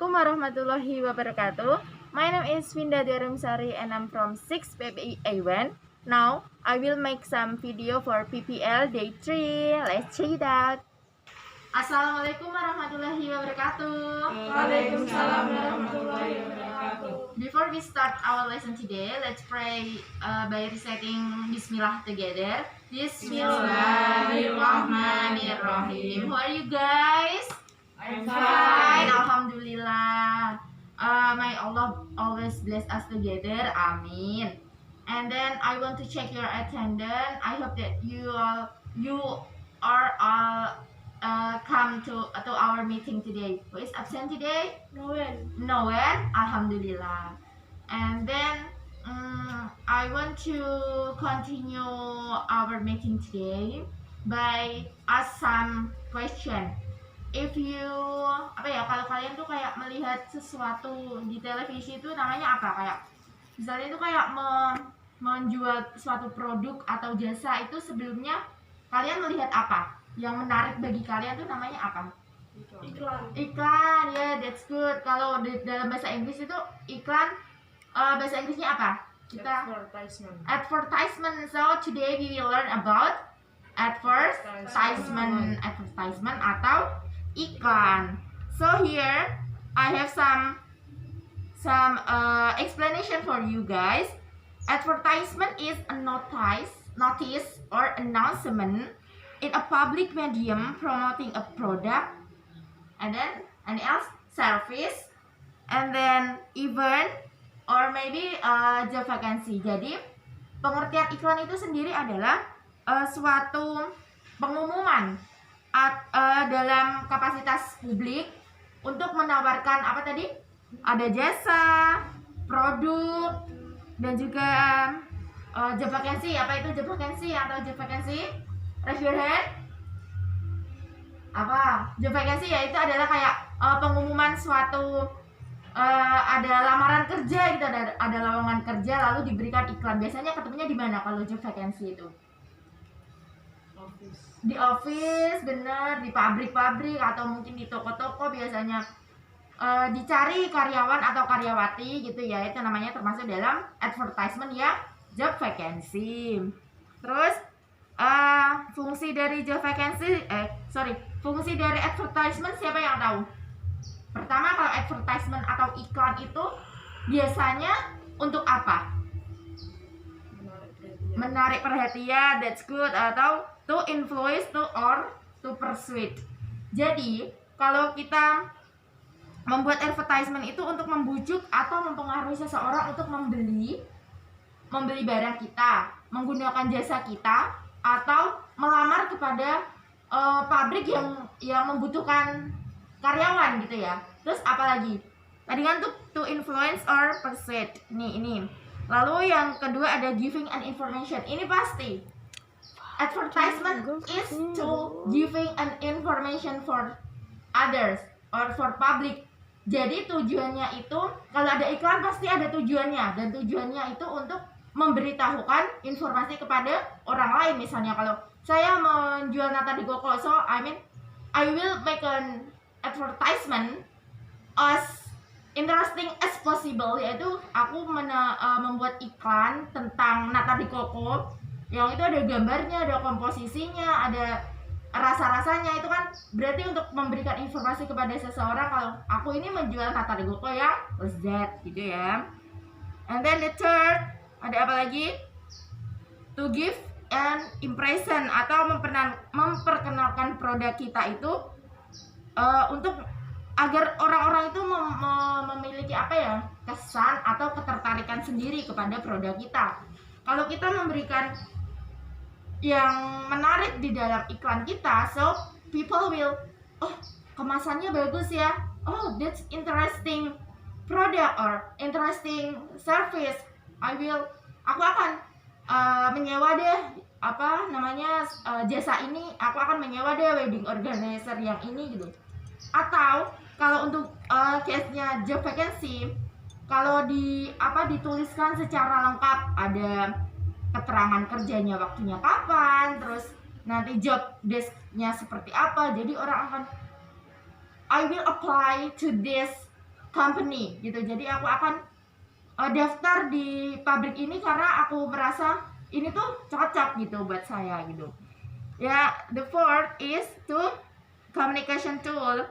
Assalamualaikum warahmatullahi wabarakatuh. My name is Winda Derumsari and I'm from 6 PPA1. Now, I will make some video for PPL Day 3. Let's check it out. Assalamualaikum warahmatullahi wabarakatuh. Waalaikumsalam warahmatullahi wabarakatuh. Before we start our lesson today, let's pray by reciting Bismillah together. Bismillahirrahmanirrahim. How are you guys? I'm Fine, fine. Alhamdulillah. May Allah always bless us together. Amin. And then I want to check your attendance. I hope that you are all come to our meeting today. Who is absent today? No one. Alhamdulillah. And then I want to continue our meeting today by ask some question. If you kalau kalian tuh kayak melihat sesuatu di televisi itu namanya apa, kayak misalnya itu kayak menjual suatu produk atau jasa, itu sebelumnya kalian melihat apa yang menarik bagi kalian tuh namanya apa? Iklan, ya, that's good. Kalau dalam bahasa Inggris itu iklan, bahasa Inggrisnya apa? Advertisement. So today we will learn about advertisement atau iklan. So here I have some explanation for you guys. Advertisement is a notice or announcement in a public medium promoting a product, and then service, and then event or maybe job vacancy. Jadi pengertian iklan itu sendiri adalah suatu pengumuman dalam kapasitas publik untuk menawarkan apa tadi? Ada jasa, produk, dan juga job vacancy. Apa itu job vacancy atau job vacancy? Raise your hand. Apa? Job vacancy ya itu adalah kayak pengumuman suatu ada lamaran kerja gitu, ada lowongan kerja lalu diberikan iklan. Biasanya ketemunya di mana kalau job vacancy itu? Di office, bener, di pabrik-pabrik atau mungkin di toko-toko biasanya dicari karyawan atau karyawati gitu ya, itu namanya termasuk dalam advertisement ya, job vacancy. Terus fungsi dari advertisement siapa yang tahu? Pertama, kalau advertisement atau iklan itu biasanya untuk apa? Menarik perhatian, that's good, atau to influence, to persuade. Jadi kalau kita membuat advertisement itu untuk membujuk atau mempengaruhi seseorang untuk membeli barang kita, menggunakan jasa kita, atau melamar kepada pabrik yang membutuhkan karyawan gitu ya. Terus apalagi? Tadi kan to influence or persuade. Ini. Lalu yang kedua ada giving an information. Ini pasti. Advertisement is to giving an information for others or for public. Jadi tujuannya itu, kalau ada iklan pasti ada tujuannya, dan tujuannya itu untuk memberitahukan informasi kepada orang lain. Misalnya kalau saya menjual nata de coco, so I will make an advertisement as interesting as possible, yaitu aku membuat iklan tentang nata de coco yang itu ada gambarnya, ada komposisinya, ada rasa-rasanya. Itu kan berarti untuk memberikan informasi kepada seseorang kalau aku ini menjual nata de coco yang lezat gitu ya. And then the third, ada apa lagi? To give an impression atau memperkenalkan produk kita itu untuk agar orang-orang itu memiliki apa ya, kesan atau ketertarikan sendiri kepada produk kita. Kalau kita memberikan yang menarik di dalam iklan kita, so people will, oh kemasannya bagus ya, oh that's interesting product or interesting service, aku akan menyewa deh jasa ini, aku akan menyewa deh wedding organizer yang ini gitu. Atau kalau untuk case-nya job vacancy, kalau dituliskan secara lengkap, ada keterangan kerjanya, waktunya kapan, terus nanti job desk-nya seperti apa. Jadi orang akan, I will apply to this company gitu. Jadi aku akan daftar di pabrik ini karena aku merasa ini tuh cocok gitu buat saya gitu. Ya, the fourth is to communication tool.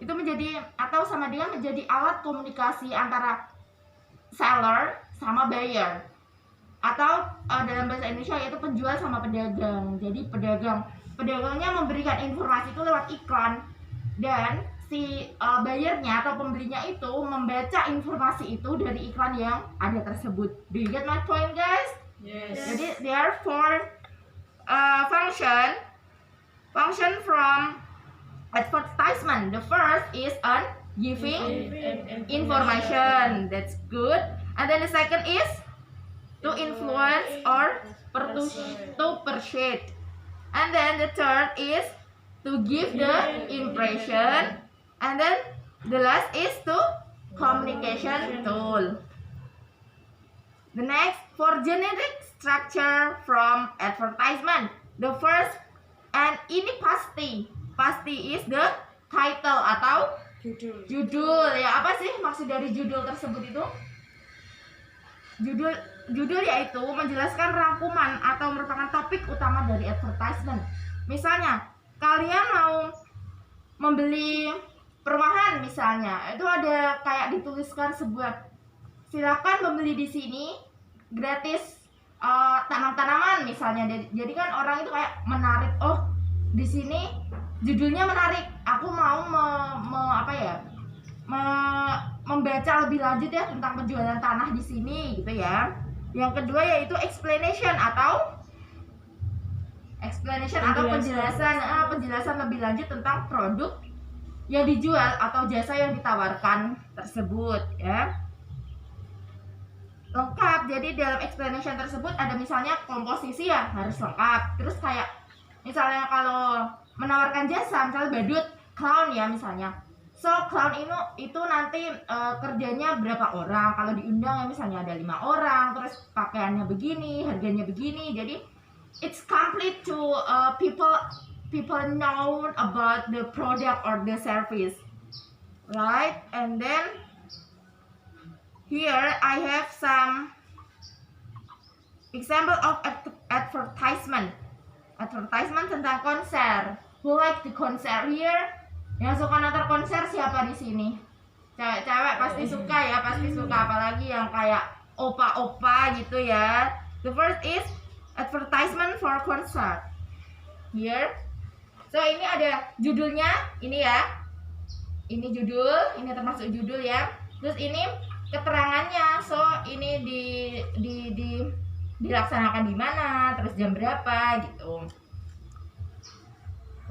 Itu menjadi atau sama dia menjadi alat komunikasi antara seller sama buyer. Atau dalam bahasa Indonesia yaitu penjual sama pedagang. Jadi pedagangnya memberikan informasi itu lewat iklan, dan si buyernya atau pembelinya itu membaca informasi itu dari iklan yang ada tersebut. Do you get my point, guys? Yes. Jadi there are four function from advertisement. The first is on giving information. That's good. And then the second is to influence or to persuade. And then the third is to give the impression. And then the last is to communication tool. The next, for generic structure from advertisement. The first, and ini pasti is the title atau judul. Ya, apa sih maksud dari judul tersebut itu? Judul yaitu menjelaskan rangkuman atau merupakan topik utama dari advertisement. Misalnya, kalian mau membeli perumahan misalnya, itu ada kayak dituliskan sebuah, silakan membeli di sini gratis tanam-tanaman misalnya. Jadi kan orang itu kayak menarik, oh di sini judulnya menarik, aku mau membaca lebih lanjut ya tentang penjualan tanah di sini gitu ya. Yang kedua yaitu explanation atau penjelasan lebih lanjut tentang produk yang dijual atau jasa yang ditawarkan tersebut ya. Lengkap. Jadi dalam explanation tersebut ada misalnya komposisi ya harus lengkap. Terus kayak misalnya kalau menawarkan jasa misalnya badut clown ya misalnya. So clown itu nanti kerjanya berapa orang? Kalau diundang ya misalnya ada 5 orang, terus pakaiannya begini, harganya begini. Jadi it's complete to people know about the product or the service, right? And then here I have some example of advertisement tentang konser. Who like the concert here? Yang suka nonton konser siapa di sini? Cewek-cewek pasti suka ya, apalagi yang kayak opa-opa gitu ya. The first is advertisement for concert. Here. So ini ada judulnya, ini ya. Ini judul, ini termasuk judul ya. Terus ini keterangannya. So ini dilaksanakan di mana, terus jam berapa gitu.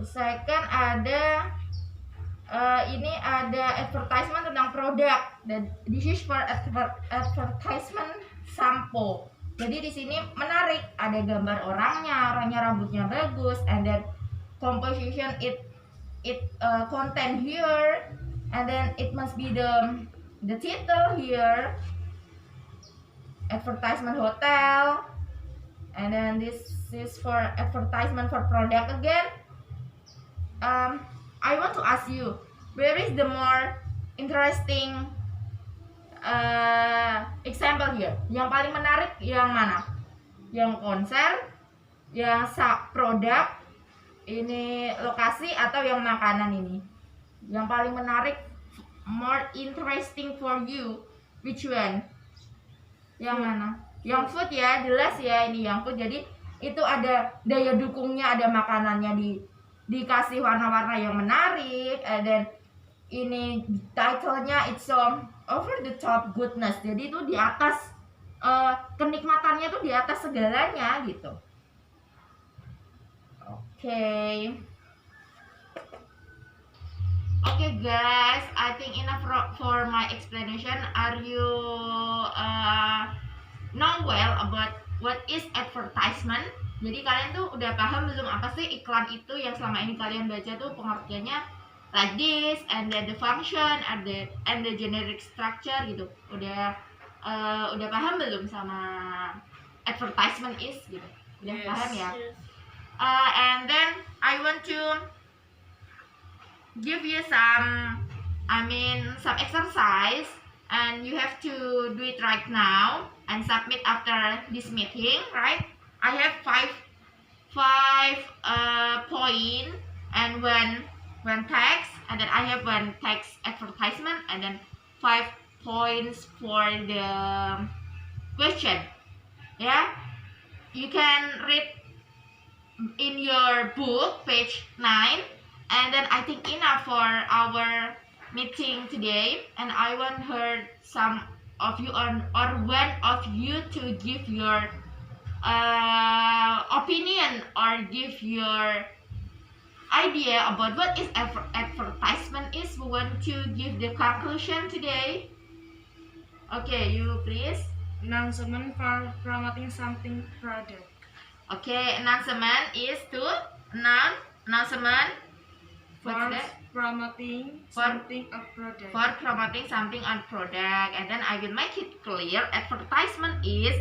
Second ada ini ada advertisement tentang produk, dan this is for advertisement sampo. Jadi di sini menarik, ada gambar orangnya rambutnya bagus, and then composition it content here, and then it must be the title here, advertisement hotel, and then this is for advertisement for product again. I want to ask you, where is the more interesting example here? Yang paling menarik yang mana? Yang konser, yang produk, ini lokasi, atau yang makanan ini? Yang paling menarik, more interesting for you, which one? Yang mana? Yang food ya, jelas ya ini yang food. Jadi itu ada daya dukungnya, ada makanannya dikasih warna-warna yang menarik, dan ini title-nya it's over the top goodness. Jadi itu di atas kenikmatannya tuh di atas segalanya gitu. Okay, guys, I think enough for my explanation. Are you know well about what is advertisement? Jadi kalian tuh udah paham belum apa sih iklan itu yang selama ini kalian baca tuh pengertiannya like this, and then the function and the generic structure gitu. Udah paham belum sama advertisement is gitu? Udah paham ya? Yes. And then I want to give you some some exercise, and you have to do it right now and submit after this meeting, right? I have five point and one text, and then I have one text advertisement, and then 5 points for the question. Yeah, you can read in your book page 9, and then I think enough for our meeting today, and I want heard some of you or one of you to give your opinion or give your idea about what is advertisement is. We want to give the conclusion today. Okay, you please. Announcement for promoting something product. Okay, announcement is to announcement For what's that? promoting For- something a product. For promoting something on product, and then I will make it clear. Advertisement is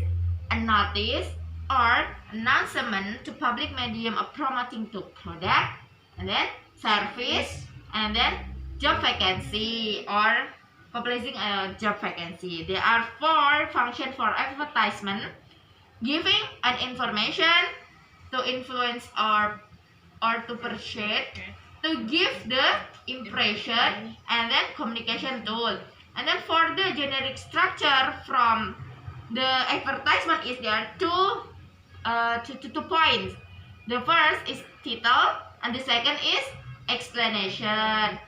a notice or announcement to public medium of promoting to product, and then service, and then job vacancy or publishing a job vacancy. There are 4 functions for advertisement: giving an information, to influence or to persuade, to give the impression, and then communication tool. And then for the generic structure from the advertisement is there are two points. The first is title, and the second is explanation.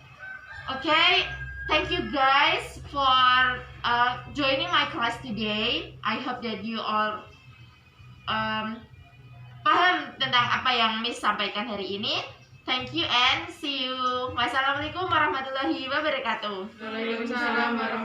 Okay, thank you guys for joining my class today. I hope that you all paham tentang apa yang Miss sampaikan hari ini. Thank you and see you. Wassalamualaikum warahmatullahi wabarakatuh. Waalaikumsalam warahmatullahi